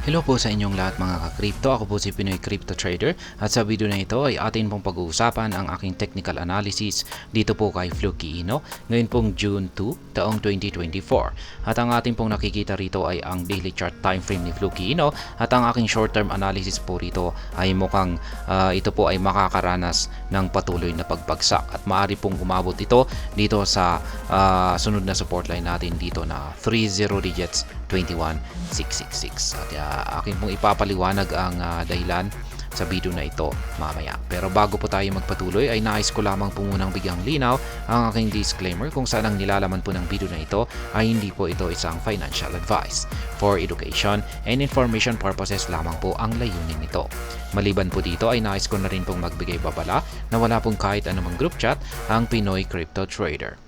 Hello po sa inyong lahat mga ka-crypto. Ako po si Pinoy Crypto Trader at sa video na ito ay atin pong pag-uusapan ang aking technical analysis dito po kay Fluky Ino ngayon pong June 2 taong 2024. At ang atin pong nakikita rito ay ang daily chart time frame ni Fluky Ino at ang aking short-term analysis po rito ay mukhang ito po ay makakaranas ng patuloy na pagbagsak at maaari pong umabot ito dito sa sunod na support line natin dito na 30 digits 21666 at akin pong ipapaliwanag ang dahilan sa video na ito mamaya. Pero bago po tayo magpatuloy ay nais ko lamang po munang bigyang linaw ang aking disclaimer kung saan ang nilalaman po ng video na ito ay hindi po ito isang financial advice. For education and information purposes lamang po ang layunin nito. Maliban po dito ay nais ko na rin pong magbigay babala na wala pong kahit anumang group chat ang Pinoy Crypto Trader.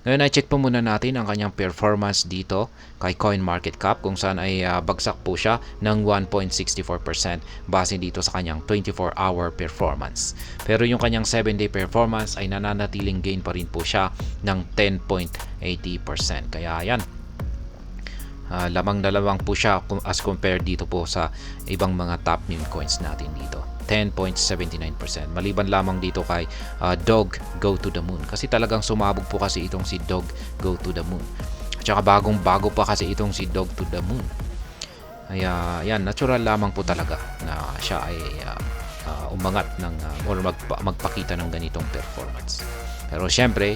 Ngayon ay check po muna natin ang kanyang performance dito kay CoinMarketCap kung saan ay bagsak po siya ng 1.64% base dito sa kanyang 24-hour performance. Pero yung kanyang 7-day performance ay nananatiling gain pa rin po siya ng 10.80%. Kaya yan, lamang na lamang po siya as compared dito po sa ibang mga top meme coins natin dito. 10.79%. Maliban lamang dito kay Dog Go to the Moon. Kasi talagang sumabog po kasi itong si Dog Go to the Moon. At saka bagong-bago pa kasi itong si Dog to the Moon. Kaya yan, natural lamang po talaga na siya ay umangat ng or magpakita ng ganitong performance. Pero syempre,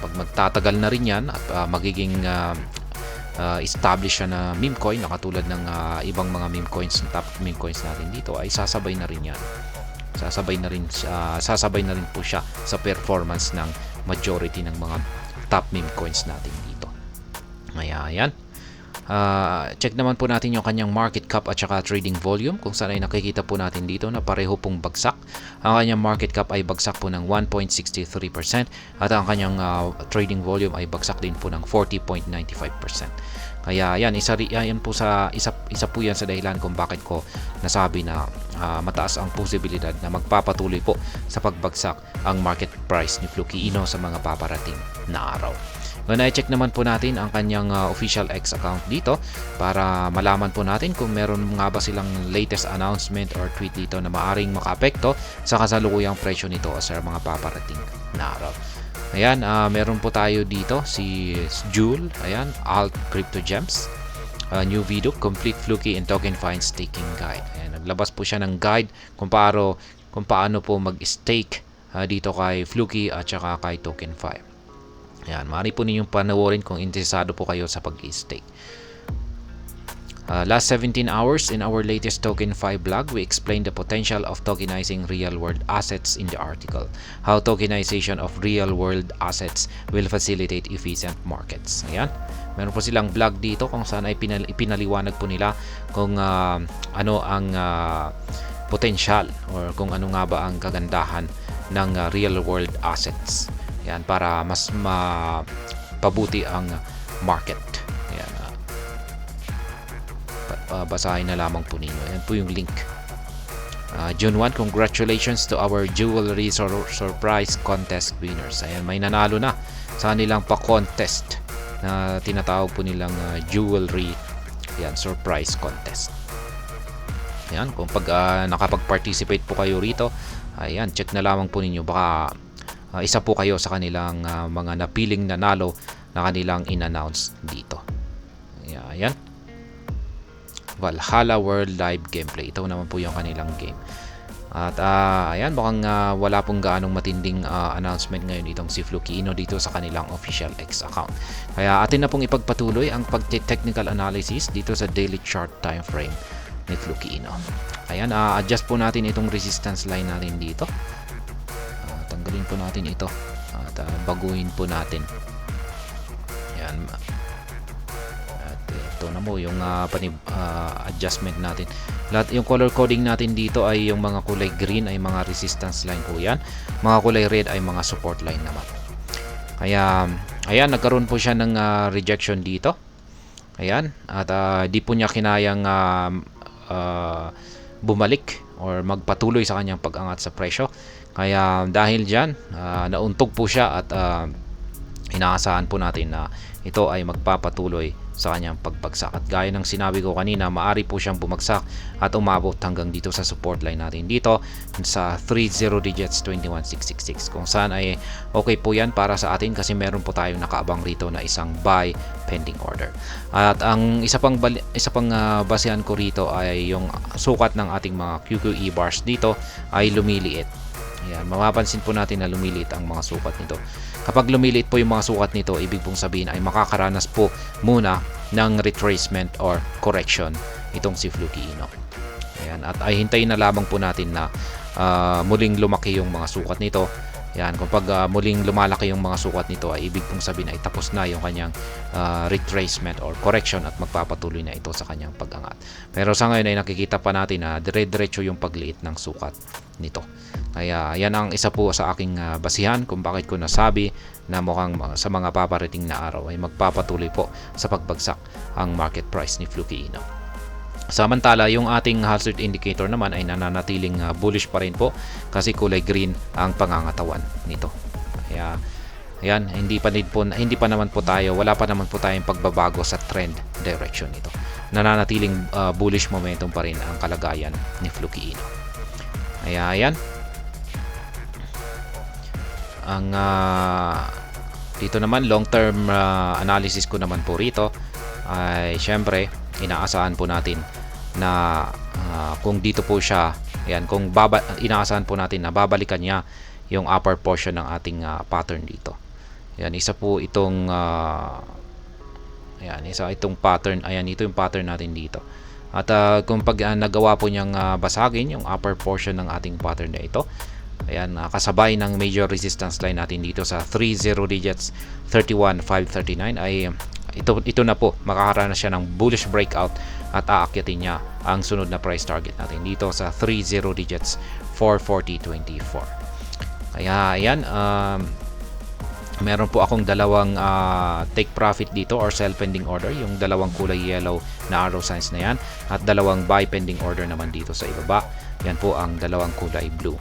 pag magtatagal na rin yan at magiging establish na meme coin na katulad ng ibang mga meme coins, top meme coins natin dito ay sasabay na rin yan. Sasabay na rin po siya sa performance ng majority ng mga top meme coins natin dito. Ayan. Check naman po natin yung kanyang market cap at saka trading volume kung saan ay nakikita po natin dito na pareho pong bagsak. Ang kanyang market cap ay bagsak po ng 1.63% at ang kanyang trading volume ay bagsak din po ng 40.95%. Kaya yan, isa po yan sa dahilan kung bakit ko nasabi na mataas ang posibilidad na magpapatuloy po sa pagbagsak ang market price ni Fluky Ino sa mga paparating na araw. Ngayon i-check naman po natin ang kanyang official X account dito para malaman po natin kung meron nga ba silang latest announcement or tweet dito na maaring makaapekto sa kasalukuyang presyo nito sa mga paparating na araw. Ayan, meron po tayo dito si Jule, ayan, Alt Crypto Gems. New video, Complete Fluky and Token Find Staking Guide. Ayan, naglabas po siya ng guide kung paano po mag-stake dito kay Fluky at saka kay Token 5. Ayan, maaari po ninyong panoorin kung interesado po kayo sa pag-stake. Last 17 hours in our latest Token 5 blog, we explained the potential of tokenizing real-world assets in the article. How tokenization of real-world assets will facilitate efficient markets. Ayan, meron po silang blog dito kung saan ay pinaliwanag po nila kung ano ang potential or kung ano nga ba ang kagandahan ng real-world assets. Yan, para mas mapabuti ang market. Yan. Basahin na lamang po ninyo. Yan po yung link. June 1, congratulations to our jewelry surprise contest winners. Ayan, may nanalo na sa nilang pa-contest na tinatawag po nilang jewelry surprise contest. Ayan, kung nakapag-participate po kayo rito, ayan, check na lamang po ninyo. Baka isa po kayo sa kanilang mga napiling nanalo na kanilang in-announce dito. Ayan. Valhalla World Live Gameplay. Ito naman po yung kanilang game. At ayan, mukhang wala pong gaanong matinding announcement ngayon itong si Fluky Ino dito sa kanilang official X account. Kaya atin na pong ipagpatuloy ang pag-technical analysis dito sa daily chart time frame ni Fluky Ino. Ayan, adjust po natin itong resistance line natin dito. Tanggalin po natin ito at baguhin po natin. Yan. At ito na mo yung adjustment natin. Lahat yung color coding natin dito ay yung mga kulay green ay mga resistance line po yan. Mga kulay red ay mga support line naman. Kaya ayan, nagkaroon po siya ng rejection dito. Ayan, at di po niya kinayang bumalik or magpatuloy sa kanyang pag-angat sa presyo. Kaya dahil dyan, nauntog po siya at inaasahan po natin na ito ay magpapatuloy sa kanyang pagbagsak. At gaya ng sinabi ko kanina, maari po siyang bumagsak at umabot hanggang dito sa support line natin dito sa 30 digits 21666, kung saan ay okay po yan para sa atin kasi meron po tayong nakaabang rito na isang buy pending order. At ang isa pang basehan ko rito ay yung sukat ng ating mga QQE bars dito ay lumiliit. Ayan, mapapansin po natin na lumiliit ang mga sukat nito. Kapag lumiliit po yung mga sukat nito, ibig pong sabihin ay makakaranas po muna ng retracement or correction itong si Fluky Ino. Ayan, at ay hintayin na lamang po natin na muling lumaki yung mga sukat nito. Yan, kapag muling lumalaki yung mga sukat nito ay ibig pong sabihin ay tapos na yung kanyang retracement or correction at magpapatuloy na ito sa kanyang pag-angat. Pero sa ngayon ay nakikita pa natin na dire-diretso yung pagliit ng sukat nito. Kaya yan ang isa po sa aking basihan kung bakit ko nasabi na mukhang sa mga paparating na araw ay magpapatuloy po sa pagbagsak ang market price ni Fluky Ino. Samantala, yung ating hazard indicator naman ay nananatiling bullish pa rin po kasi kulay green ang pangangatawan nito. Kaya ayan, hindi pa naman po tayo, wala pa naman po tayong pagbabago sa trend direction nito. Nananatiling bullish momentum pa rin ang kalagayan ni Fluky Ino. Kaya ayan. Ang dito naman long term analysis ko naman po rito ay syempre inaasahan po natin na kung dito po siya, ayan, kung inaasahan po natin na babalikan niya yung upper portion ng ating pattern dito. Ayan, isa po itong ayan, isa itong pattern, ayan, ito yung pattern natin dito. At kung nagawa po niyang basagin yung upper portion ng ating pattern na ito, ayan, kasabay ng major resistance line natin dito sa 30 digits 31,539 ay ito na po, makakaranas siya ng bullish breakout at aakyatin niya ang sunod na price target natin dito sa 30 digits 440.24. Kaya ayan, meron po akong dalawang take profit dito or sell pending order, yung dalawang kulay yellow na arrow signs na yan, at dalawang buy pending order naman dito sa ibaba. Yan po ang dalawang kulay blue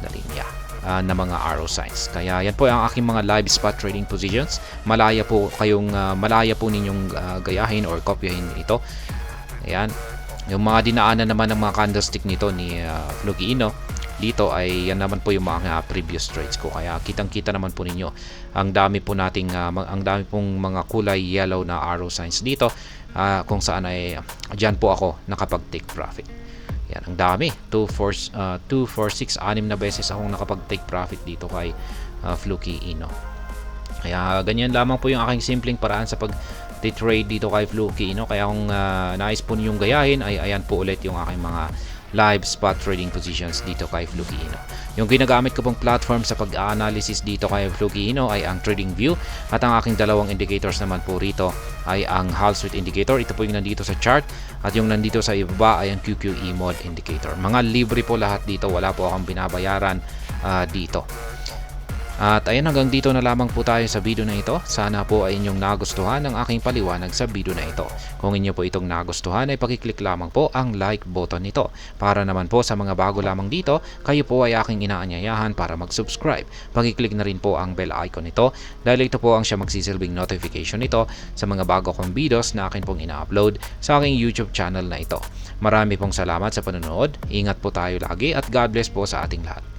na linya na mga arrow signs. Kaya yan po ang aking mga live spot trading positions. Malaya po ninyong gayahin or kopyahin ito. Ayan, yung mga dinaanan naman ng mga candlestick nito ni Fluky Ino dito ay yan naman po yung mga previous trades ko. Kaya kitang-kita naman po ninyo ang dami pong mga kulay yellow na arrow signs dito, kung saan ay diyan po ako nakapag-take profit. Yan, ang dami. 2, 4, 6, 6 na beses akong nakapag-take profit dito kay Fluky Ino. Kaya ganyan lamang po yung aking simpleng paraan sa pag-trade dito kay Fluky Ino. Kaya kung nais po ninyong gayahin ay ayan po ulit yung aking mga live spot trading positions dito kay Fluky Ino. Yung ginagamit ko pong platform sa pag-analysis dito kay Fluky Ino ay ang TradingView, at ang aking dalawang indicators naman po rito ay ang Hall Street Indicator. Ito po yung nandito sa chart, at yung nandito sa ibaba ay ang QQE Mode Indicator. Mga libre po lahat dito, wala po akong binabayaran dito. At ayan, hanggang dito na lamang po tayo sa video na ito. Sana po ay inyong nagustuhan ang aking paliwanag sa video na ito. Kung inyo po itong nagustuhan ay pakiclick lamang po ang like button nito. Para naman po sa mga bago lamang dito, kayo po ay aking inaanyayahan para mag-subscribe. Pakiclick na rin po ang bell icon nito dahil ito po ang siya magsisilbing notification nito sa mga bago kong videos na akin pong ina-upload sa aking YouTube channel na ito. Marami pong salamat sa panonood. Ingat po tayo lagi at God bless po sa ating lahat.